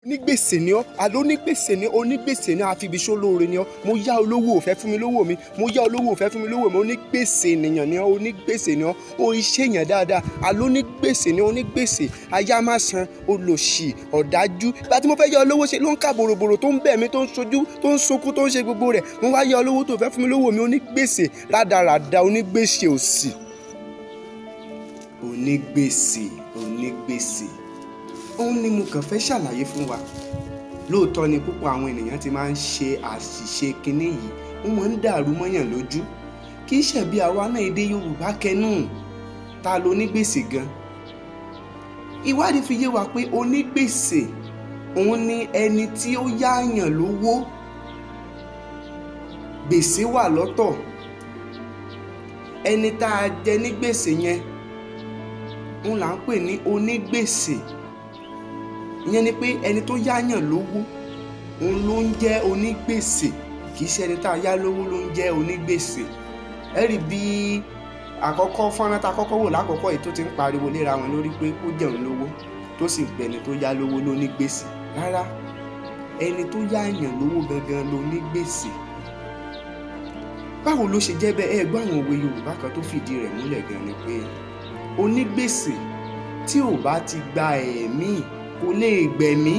Onígbèsè ni ọ́, àlónígbèsè ni onígbèsè ni àfibíṣó lóore ni ọ́. Mo yá olówó ò fẹ́ fún mi lówó mi, mo yá olówó ò fẹ́ fún mi lówó mi. Onígbèsè ènìyàn ni ọ́, onígbèsè ni ọ́. O iṣẹ́ èèyàn dáadáa, àlónígbèsè ni onígbèsè. Aya má san, olòṣì, ọ̀dájú. Ìgbà tí mo fẹ́ yá olówó ṣe ló ń kà bòròbòrò tó ń bẹ̀ mí, tó ń sojú, tó ń sunkún, tó ń ṣe gbogbo rẹ̀. Mo wá yá olówó tó fẹ́ fún mi lówó mi. Onígbèsè rádaràda, onígbèsè òṣì. Onígbèsè, onígbèsè. Òun ni mo kàn fẹ́ ṣàlàyé fún wa. Lóòótọ́ ni púpọ̀ àwọn ènìyàn ti máa ń ṣe àṣìṣe kinní yìí, wọ́n máa ń dàrú mọ́yàn lójú. Kì í ṣe bí àwa náà èdè Yorùbá kẹnu. Ta ló onígbèsè gan? Ìwádìí fi yé wa pé onígbèsè òun ni ẹni tí ó yáàyàn lówó. Gbèsè wà lọ́tọ̀. Ẹni tá a jẹ ní gbèsè yẹn òun là ń pè ní onígbèsè. Ìyẹn ni pé ẹni tó yáyàn lówó òun ló ń jẹ́ onígbèsè, kì í ṣe ẹni tá a yá lówó ló ń jẹ́ onígbèsè. Ẹ rí bí àkọ́kọ́ fọ́nrán tá a kọ́kọ́ wò lákọ̀ọ́kọ́ yìí tó ti ń pariwo léra wọn lórí pé ó jẹun lówó tó sì ń pe ẹni tó yá lówó lónígbèsè. Rárá, ẹni tó yáyàn lówó gangan lónígbèsè. Báwo ló ṣe jẹ́ bẹ́ẹ̀? Ẹ gbọ́ àwọn òwe Yorùbá kan tó fìdí rẹ̀ múlẹ̀ gan ni pé onígbèsè tí ò bá ti gba ẹ̀mí kò lè gbẹ̀mí.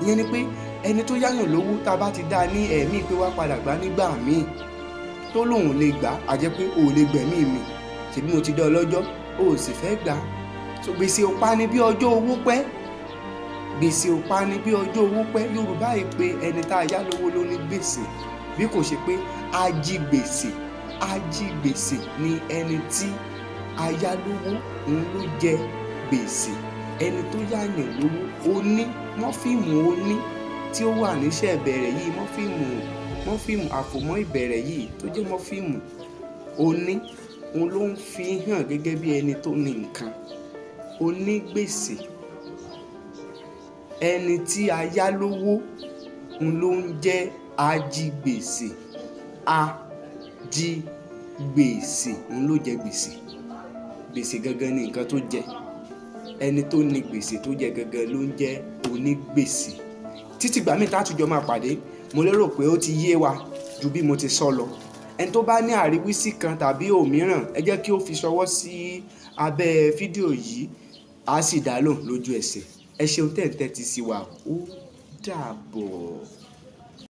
Ìyẹn ni pé ẹni tó yáyàn lówó tá a bá ti dá ní ẹ̀mí pé wá padà gbà nígbà míì tó lóun lè gbà á jẹ́ pé o ò lè gbẹ̀mí mi, ṣèbí mo ti dá ọ lọ́jọ́ o ò sì fẹ́ gbà á. So gbèsè ò pa ni bí ọjọ́ owó pẹ́, gbèsè ò pa ni bí ọjọ́ owó pẹ́. Yorùbá yìí pé ẹni tá a yá lówó ló ní gbèsè, bí kò ṣe pé ajigbèsè. Ajigbèsè ni ẹni tí a yá lówó òun ló jẹ gbèsè. Ẹni tó yáyàn lówó oní mọ́fíìmù oní tí ó wà níṣẹ́ ìbẹ̀rẹ̀ yìí, mọ́fíìmù àfòmọ́ ìbẹ̀rẹ̀ yìí tó jẹ́ mọ́fíìmù oní, òun ló ń fi hàn gẹ́gẹ́ bí ẹni tó ní nǹkan. Onígbèsè, ẹni tí a yá lówó òun ló ń jẹ́ ajigbèsè. Ajigbèsè òun ló jẹ gbèsè. Gbèsè gangan ni nǹkan tó jẹ. Ẹni tó ní gbèsè tó jẹ gangan ló ń jẹ́ onígbèsè. Títí gbà mí tá a tún jọ máa pàdé, mo lérò pé ó ti yé wa ju bí mo ti sọ lọ. Ẹni tó bá ní àríwísí kan tàbí òmíràn, ẹ jẹ́ kí ó fi ṣọwọ́ sí abẹ́ fídíò yìí, á sì dá lóhùn lójú ẹsẹ̀. Ẹ ṣeun tẹ́ ń tẹ́tí sí wa, ó dàbọ̀.